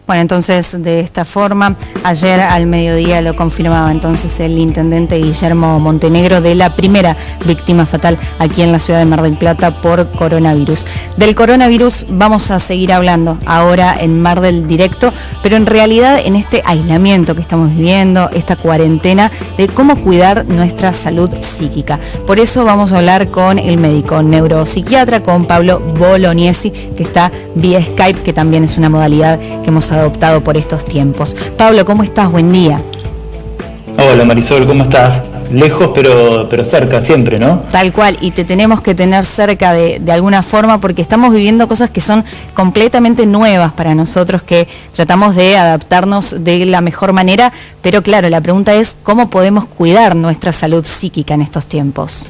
Bueno, entonces de esta forma, ayer al mediodía lo confirmaba entonces el intendente Guillermo Montenegro de la primera víctima fatal aquí en la ciudad de Mar del Plata por coronavirus. Del coronavirus vamos a seguir hablando ahora en Mar del Directo, pero en realidad en este aislamiento que estamos viviendo, esta cuarentena, de cómo cuidar nuestra salud psíquica. Por eso vamos a hablar con el médico neuropsiquiatra, con Pablo Bolognesi, que está vía Skype, que también es una modalidad que hemos adoptado por estos tiempos. Pablo, ¿cómo estás? Buen día. Hola Marisol, ¿cómo estás? Lejos pero cerca siempre, ¿no? Tal cual, y te tenemos que tener cerca de alguna forma porque estamos viviendo cosas que son completamente nuevas para nosotros, que tratamos de adaptarnos de la mejor manera, pero claro, la pregunta es ¿cómo podemos cuidar nuestra salud psíquica en estos tiempos?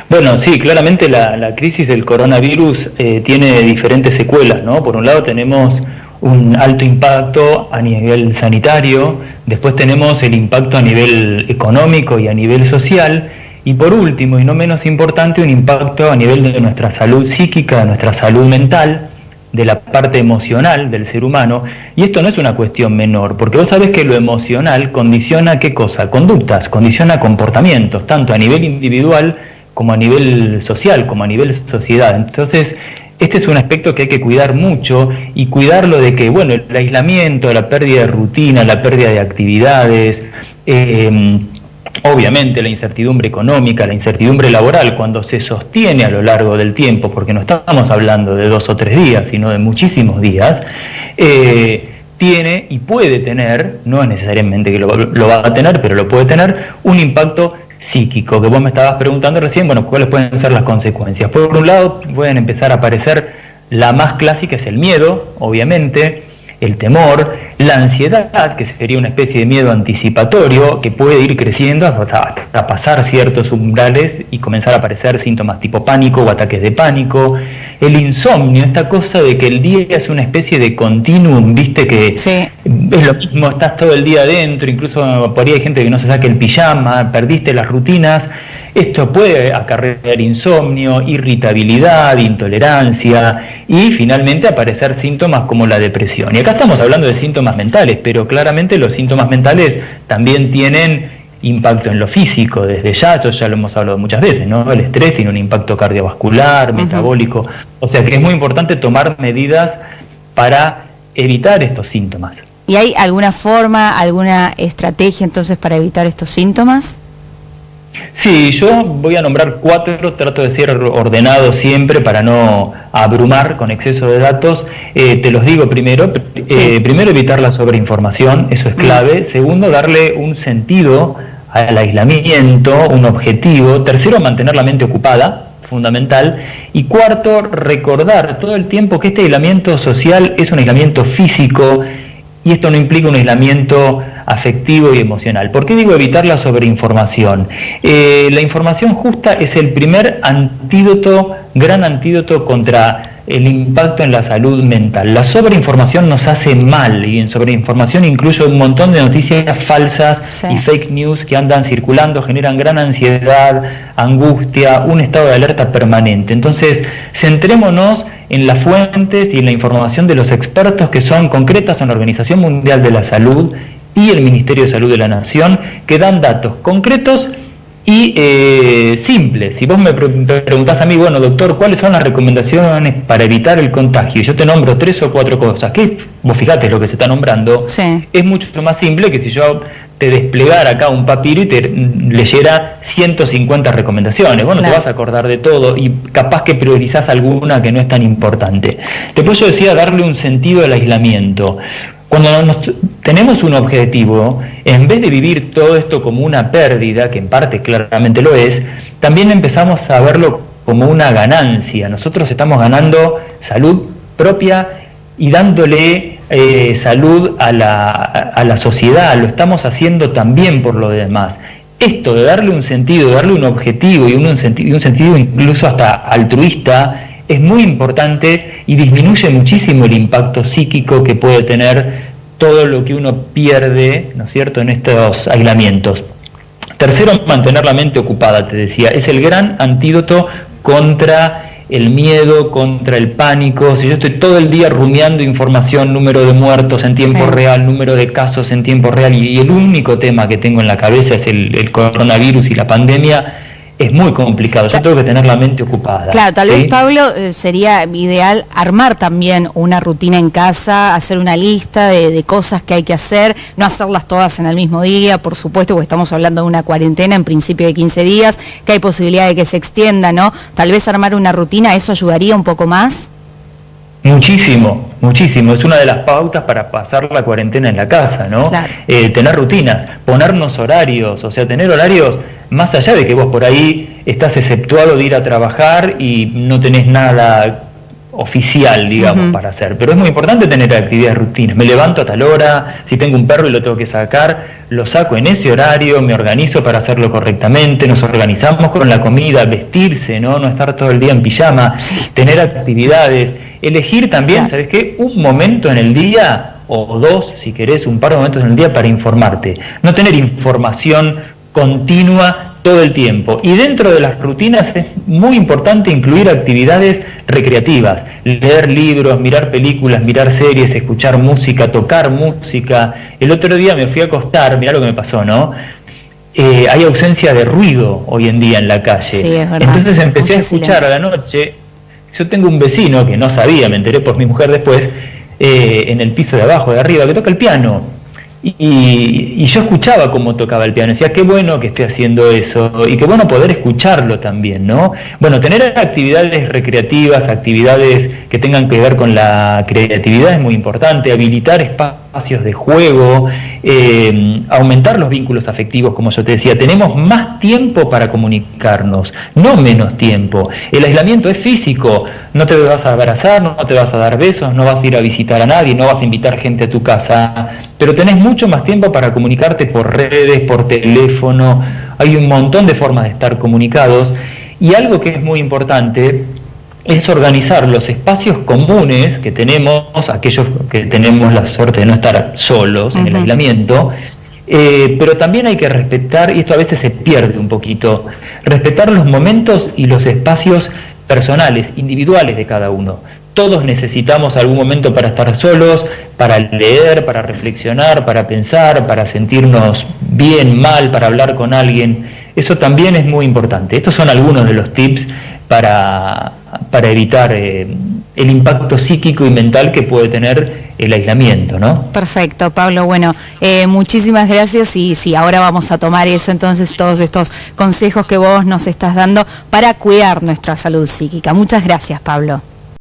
Bueno, sí, claramente la crisis del coronavirus tiene diferentes secuelas, ¿no? Por un lado tenemos un alto impacto a nivel sanitario, después tenemos el impacto a nivel económico y a nivel social, y por último, y no menos importante, un impacto a nivel de nuestra salud psíquica, de nuestra salud mental, de la parte emocional del ser humano. Y esto no es una cuestión menor, porque vos sabés que lo emocional condiciona ¿qué cosa? Conductas, condiciona comportamientos, tanto a nivel individual como a nivel social, como a nivel sociedad. Entonces, este es un aspecto que hay que cuidar mucho, y cuidarlo de que, bueno, el aislamiento, la pérdida de rutina, la pérdida de actividades, obviamente la incertidumbre económica, la incertidumbre laboral, cuando se sostiene a lo largo del tiempo, porque no estamos hablando de 2 o 3 días, sino de muchísimos días, tiene y puede tener, no es necesariamente que lo va a tener, pero lo puede tener, un impacto psíquico, que vos me estabas preguntando recién. Bueno, ¿cuáles pueden ser las consecuencias? Por un lado, pueden empezar a aparecer, la más clásica es el miedo, obviamente, el temor, la ansiedad, que sería una especie de miedo anticipatorio, que puede ir creciendo hasta pasar ciertos umbrales y comenzar a aparecer síntomas tipo pánico o ataques de pánico, el insomnio, esta cosa de que el día es una especie de continuum, viste que sí, es lo mismo, estás todo el día adentro, incluso por ahí hay gente que no se saca el pijama, perdiste las rutinas. Esto puede acarrear insomnio, irritabilidad, intolerancia y finalmente aparecer síntomas como la depresión. Y acá estamos hablando de síntomas mentales, pero claramente los síntomas mentales también tienen impacto en lo físico, desde eso ya lo hemos hablado muchas veces, ¿no? El estrés tiene un impacto cardiovascular, metabólico, o sea que es muy importante tomar medidas para evitar estos síntomas. ¿Y hay alguna forma, alguna estrategia entonces para evitar estos síntomas? Sí, yo voy a nombrar 4, trato de ser ordenado siempre para no abrumar con exceso de datos. Te los digo primero. Sí. Primero, evitar la sobreinformación, eso es clave. Segundo, darle un sentido al aislamiento, un objetivo. Tercero, mantener la mente ocupada, fundamental. Y cuarto, recordar todo el tiempo que este aislamiento social es un aislamiento físico y esto no implica un aislamiento afectivo y emocional. ¿Por qué digo evitar la sobreinformación? La información justa es el primer antídoto, gran antídoto contra el impacto en la salud mental. La sobreinformación nos hace mal, y en sobreinformación incluye un montón de noticias falsas y fake news que andan circulando, generan gran ansiedad, angustia, un estado de alerta permanente. Entonces, centrémonos en las fuentes y en la información de los expertos que son concretas, son la Organización Mundial de la Salud y el Ministerio de Salud de la Nación, que dan datos concretos y simples. Si vos me preguntás a mí, bueno, doctor, ¿cuáles son las recomendaciones para evitar el contagio? Yo te nombro 3 o 4 cosas, que vos fijate lo que se está nombrando, es mucho más simple que si yo te desplegara acá un papiro y te leyera 150 recomendaciones. Vos no te vas a acordar de todo y capaz que priorizás alguna que no es tan importante. Después yo decía darle un sentido al aislamiento. Cuando tenemos un objetivo, en vez de vivir todo esto como una pérdida, que en parte claramente lo es, también empezamos a verlo como una ganancia. Nosotros estamos ganando salud propia y dándole salud a la sociedad, lo estamos haciendo también por lo demás. Esto de darle un sentido, darle un objetivo y un sentido incluso hasta altruista, es muy importante y disminuye muchísimo el impacto psíquico que puede tener todo lo que uno pierde, ¿no es cierto?, en estos aislamientos. Tercero, mantener la mente ocupada, te decía, es el gran antídoto contra el miedo, contra el pánico. Si yo estoy todo el día rumiando información, número de muertos en tiempo real, número de casos en tiempo real, y el único tema que tengo en la cabeza es el coronavirus y la pandemia, es muy complicado. Yo tengo que tener la mente ocupada. Claro, tal vez, Pablo, sería ideal armar también una rutina en casa, hacer una lista de cosas que hay que hacer, no hacerlas todas en el mismo día, por supuesto, porque estamos hablando de una cuarentena en principio de 15 días, que hay posibilidad de que se extienda, ¿no? Tal vez armar una rutina, ¿eso ayudaría un poco más? Muchísimo, muchísimo. Es una de las pautas para pasar la cuarentena en la casa, ¿no? Claro. Tener rutinas, ponernos horarios, o sea, tener horarios más allá de que vos por ahí estás exceptuado de ir a trabajar y no tenés nada oficial, digamos, para hacer. Pero es muy importante tener actividades rutinas. Me levanto a tal hora, si tengo un perro y lo tengo que sacar, lo saco en ese horario, me organizo para hacerlo correctamente, nos organizamos con la comida, vestirse, ¿no? No estar todo el día en pijama, tener actividades, elegir también, ¿sabes qué? Un momento en el día, o dos, si querés, un par de momentos en el día para informarte. No tener información continua todo el tiempo. Y dentro de las rutinas es muy importante incluir actividades recreativas, leer libros, mirar películas, mirar series, escuchar música, tocar música. El otro día me fui a acostar, mirá lo que me pasó, ¿no? Hay ausencia de ruido hoy en día en la calle. Sí, es verdad. Entonces empecé a escuchar a la noche. Yo tengo un vecino que no sabía, me enteré por mi mujer después, en el piso de abajo, de arriba, que toca el piano. Y yo escuchaba cómo tocaba el piano, decía qué bueno que esté haciendo eso y qué bueno poder escucharlo también, ¿no? Bueno, tener actividades recreativas, actividades que tengan que ver con la creatividad es muy importante, habilitar espacios de juego, aumentar los vínculos afectivos, como yo te decía. Tenemos más tiempo para comunicarnos, no menos tiempo. El aislamiento es físico, no te vas a abrazar, no te vas a dar besos, no vas a ir a visitar a nadie, no vas a invitar gente a tu casa, pero tenés mucho más tiempo para comunicarte por redes, por teléfono. Hay un montón de formas de estar comunicados, y algo que es muy importante es organizar los espacios comunes que tenemos, aquellos que tenemos la suerte de no estar solos en el aislamiento, pero también hay que respetar, y esto a veces se pierde un poquito, respetar los momentos y los espacios personales, individuales de cada uno. Todos necesitamos algún momento para estar solos, para leer, para reflexionar, para pensar, para sentirnos bien, mal, para hablar con alguien. Eso también es muy importante. Estos son algunos de los tips para evitar el impacto psíquico y mental que puede tener el aislamiento, ¿no? Perfecto, Pablo. Bueno, muchísimas gracias, y sí, ahora vamos a tomar eso, entonces, todos estos consejos que vos nos estás dando para cuidar nuestra salud psíquica. Muchas gracias, Pablo.